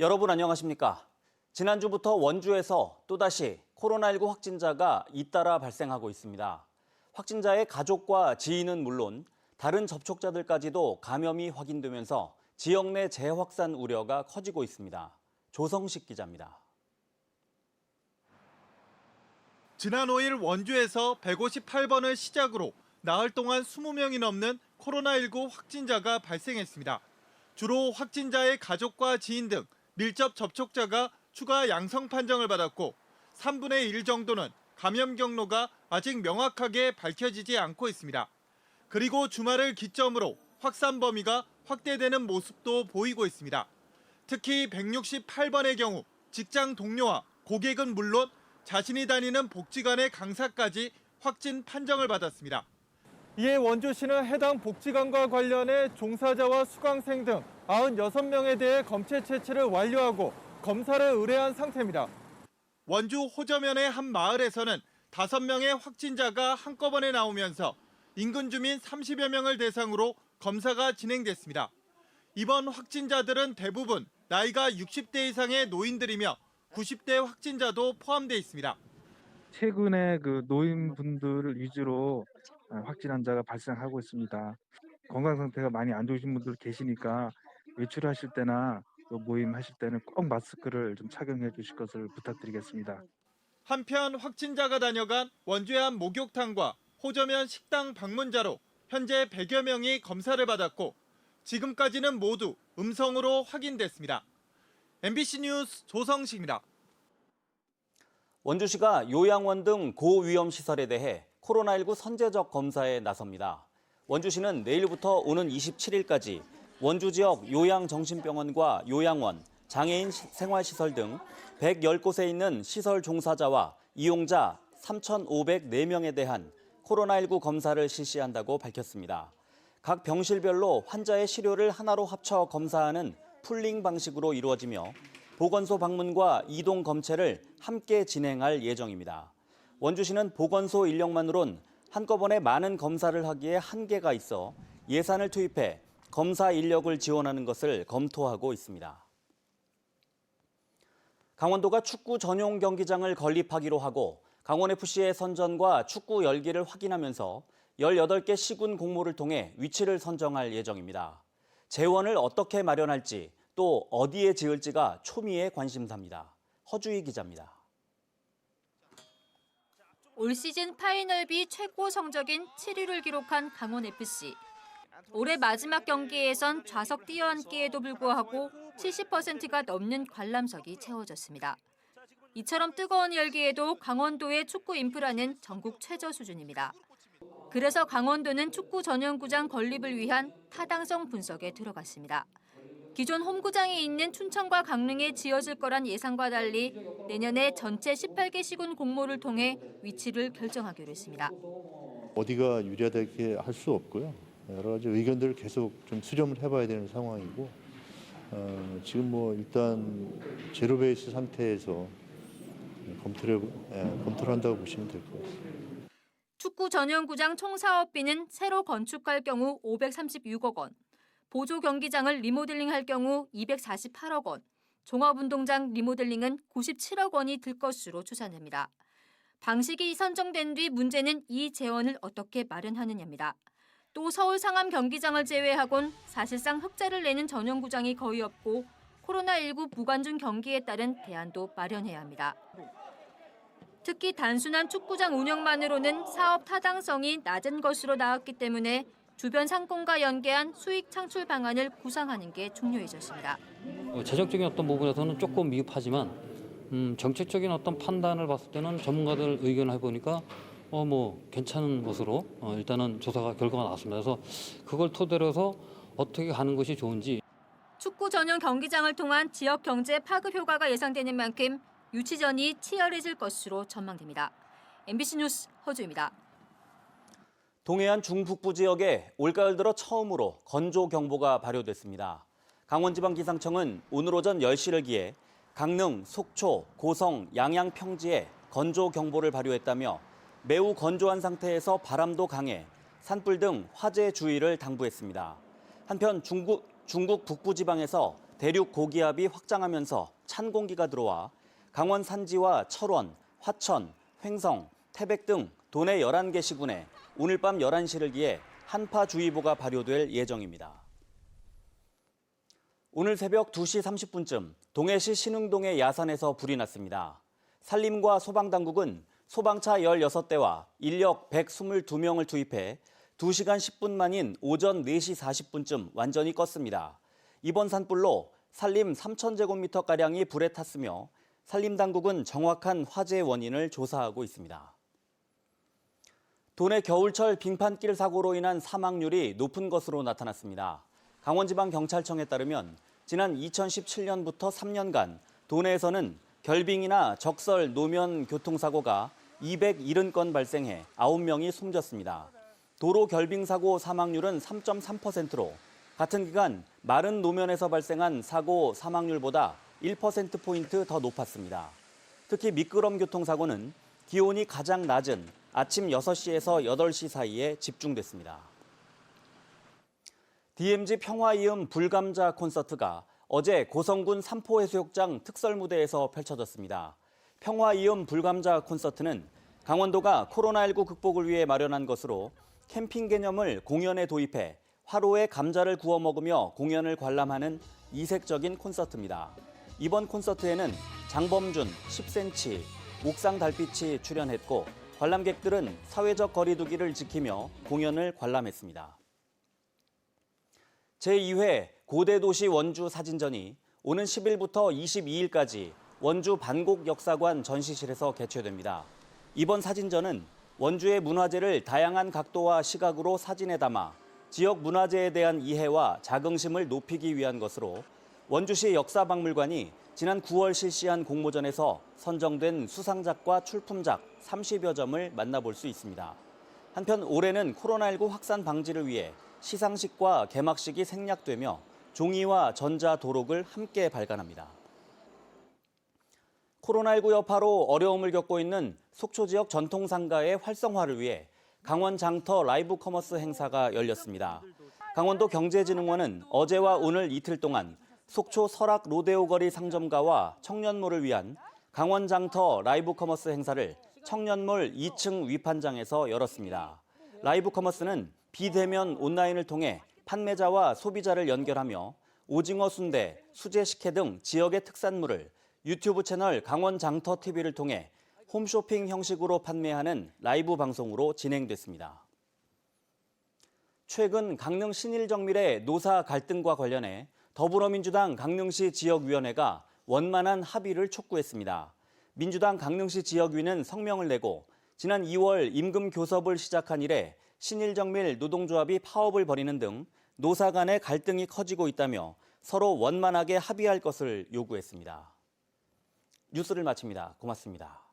여러분 안녕하십니까? 지난주부터 원주에서 또다시 코로나19 확진자가 잇따라 발생하고 있습니다. 확진자의 가족과 지인은 물론 다른 접촉자들까지도 감염이 확인되면서 지역 내 재확산 우려가 커지고 있습니다. 조성식 기자입니다. 지난 5일 원주에서 158번을 시작으로 나흘 동안 20명이 넘는 코로나19 확진자가 발생했습니다. 주로 확진자의 가족과 지인 등 밀접 접촉자가 추가 양성 판정을 받았고 3분의 1 정도는 감염 경로가 아직 명확하게 밝혀지지 않고 있습니다. 그리고 주말을 기점으로 확산 범위가 확대되는 모습도 보이고 있습니다. 특히 168번의 경우 직장 동료와 고객은 물론 자신이 다니는 복지관의 강사까지 확진 판정을 받았습니다. 이에 원주시는 해당 복지관과 관련해 종사자와 수강생 등 96명에 대해 검체 채취를 완료하고 검사를 의뢰한 상태입니다. 원주 호저면의 한 마을에서는 5명의 확진자가 한꺼번에 나오면서 인근 주민 30여 명을 대상으로 검사가 진행됐습니다. 이번 확진자들은 대부분 나이가 60대 이상의 노인들이며 90대 확진자도 포함되어 있습니다. 최근에 노인분들을 위주로 확진 환자가 발생하고 있습니다. 건강 상태가 많이 안 좋으신 분들 계시니까 외출하실 때나 모임하실 때는 꼭 마스크를 좀 착용해 주실 것을 부탁드리겠습니다. 한편 확진자가 다녀간 원주의 한 목욕탕과 호저면 식당 방문자로 현재 100여 명이 검사를 받았고 지금까지는 모두 음성으로 확인됐습니다. MBC 뉴스 조성식입니다. 원주시가 요양원 등 고위험 시설에 대해 코로나19 선제적 검사에 나섭니다. 원주시는 내일부터 오는 27일까지 원주 지역 요양정신병원과 요양원, 장애인 생활시설 등 110곳에 있는 시설 종사자와 이용자 3,504명에 대한 코로나19 검사를 실시한다고 밝혔습니다. 각 병실별로 환자의 시료를 하나로 합쳐 검사하는 풀링 방식으로 이루어지며 보건소 방문과 이동 검체를 함께 진행할 예정입니다. 원주시는 보건소 인력만으론 한꺼번에 많은 검사를 하기에 한계가 있어 예산을 투입해 검사 인력을 지원하는 것을 검토하고 있습니다. 강원도가 축구 전용 경기장을 건립하기로 하고 강원FC의 선전과 축구 열기를 확인하면서 18개 시군 공모를 통해 위치를 선정할 예정입니다. 재원을 어떻게 마련할지 또 어디에 지을지가 초미의 관심사입니다. 허주희 기자입니다. 올 시즌 파이널비 최고 성적인 7위를 기록한 강원FC. 올해 마지막 경기에선 좌석 뛰어앉기에도 불구하고 70%가 넘는 관람석이 채워졌습니다. 이처럼 뜨거운 열기에도 강원도의 축구 인프라는 전국 최저 수준입니다. 그래서 강원도는 축구 전용구장 건립을 위한 타당성 분석에 들어갔습니다. 기존 홈구장이 있는 춘천과 강릉에 지어질 거란 예상과 달리 내년에 전체 18개 시군 공모를 통해 위치를 결정하기로 했습니다. 어디가 유리하게 할 수 없고요. 여러 가지 의견들을 계속 좀 수렴을 해봐야 되는 상황이고 지금 일단 제로 베이스 상태에서 검토를 한다고 보시면 될 것 같습니다. 축구 전용구장 총 사업비는 새로 건축할 경우 536억 원, 보조 경기장을 리모델링할 경우 248억 원, 종합운동장 리모델링은 97억 원이 들 것으로 추산됩니다. 방식이 선정된 뒤 문제는 이 재원을 어떻게 마련하느냐입니다. 또 서울 상암 경기장을 제외하곤 사실상 흑자를 내는 전용구장이 거의 없고 코로나19 무관중 경기에 따른 대안도 마련해야 합니다. 특히 단순한 축구장 운영만으로는 사업 타당성이 낮은 것으로 나왔기 때문에 주변 상권과 연계한 수익 창출 방안을 구상하는 게 중요해졌습니다. 재정적인 어떤 부분에서는 조금 미흡하지만 정책적인 어떤 판단을 봤을 때는 전문가들 의견을 해보니까 괜찮은 것으로 일단은 조사가 결과가 나왔습니다. 그래서 그걸 토대로 해서 어떻게 가는 것이 좋은지. 축구 전용 경기장을 통한 지역 경제 파급 효과가 예상되는 만큼 유치전이 치열해질 것으로 전망됩니다. MBC 뉴스 허주입니다. 동해안 중북부 지역에 올가을 들어 처음으로 건조경보가 발효됐습니다. 강원지방기상청은 오늘 오전 10시를 기해 강릉, 속초, 고성, 양양 평지에 건조경보를 발효했다며 매우 건조한 상태에서 바람도 강해 산불 등 화재 주의를 당부했습니다. 한편 중국 북부 지방에서 대륙 고기압이 확장하면서 찬 공기가 들어와 강원 산지와 철원, 화천, 횡성, 태백 등 도내 11개 시군에 오늘 밤 11시를 기해 한파주의보가 발효될 예정입니다. 오늘 새벽 2시 30분쯤 동해시 신흥동의 야산에서 불이 났습니다. 산림과 소방당국은 소방차 16대와 인력 122명을 투입해 2시간 10분 만인 오전 4시 40분쯤 완전히 껐습니다. 이번 산불로 산림 3,000제곱미터가량이 불에 탔으며 산림당국은 정확한 화재 원인을 조사하고 있습니다. 도내 겨울철 빙판길 사고로 인한 사망률이 높은 것으로 나타났습니다. 강원지방경찰청에 따르면 지난 2017년부터 3년간 도내에서는 결빙이나 적설 노면 교통사고가 270건 발생해 9명이 숨졌습니다. 도로 결빙 사고 사망률은 3.3%로 같은 기간 마른 노면에서 발생한 사고 사망률보다 1%포인트 더 높았습니다. 특히 미끄럼 교통사고는 기온이 가장 낮은 아침 6시에서 8시 사이에 집중됐습니다. DMZ 평화이음 불감자 콘서트가 어제 고성군 삼포해수욕장 특설무대에서 펼쳐졌습니다. 평화이음 불감자 콘서트는 강원도가 코로나19 극복을 위해 마련한 것으로 캠핑 개념을 공연에 도입해 화로에 감자를 구워 먹으며 공연을 관람하는 이색적인 콘서트입니다. 이번 콘서트에는 장범준, 10cm, 옥상 달빛이 출연했고 관람객들은 사회적 거리 두기를 지키며 공연을 관람했습니다. 제2회 고대도시 원주 사진전이 오는 10일부터 22일까지 원주 반곡역사관 전시실에서 개최됩니다. 이번 사진전은 원주의 문화재를 다양한 각도와 시각으로 사진에 담아 지역 문화재에 대한 이해와 자긍심을 높이기 위한 것으로 원주시 역사박물관이 지난 9월 실시한 공모전에서 선정된 수상작과 출품작 30여 점을 만나볼 수 있습니다. 한편 올해는 코로나19 확산 방지를 위해 시상식과 개막식이 생략되며 종이와 전자도록을 함께 발간합니다. 코로나19 여파로 어려움을 겪고 있는 속초 지역 전통상가의 활성화를 위해 강원 장터 라이브 커머스 행사가 열렸습니다. 강원도 경제진흥원은 어제와 오늘 이틀 동안 속초 설악 로데오 거리 상점가와 청년몰을 위한 강원 장터 라이브 커머스 행사를 청년몰 2층 위판장에서 열었습니다. 라이브 커머스는 비대면 온라인을 통해 판매자와 소비자를 연결하며 오징어 순대, 수제 식혜 등 지역의 특산물을 유튜브 채널 강원 장터 TV를 통해 홈쇼핑 형식으로 판매하는 라이브 방송으로 진행됐습니다. 최근 강릉 신일정밀의 노사 갈등과 관련해 더불어민주당 강릉시 지역위원회가 원만한 합의를 촉구했습니다. 민주당 강릉시 지역위는 성명을 내고 지난 2월 임금 교섭을 시작한 이래 신일정밀 노동조합이 파업을 벌이는 등 노사 간의 갈등이 커지고 있다며 서로 원만하게 합의할 것을 요구했습니다. 뉴스를 마칩니다. 고맙습니다.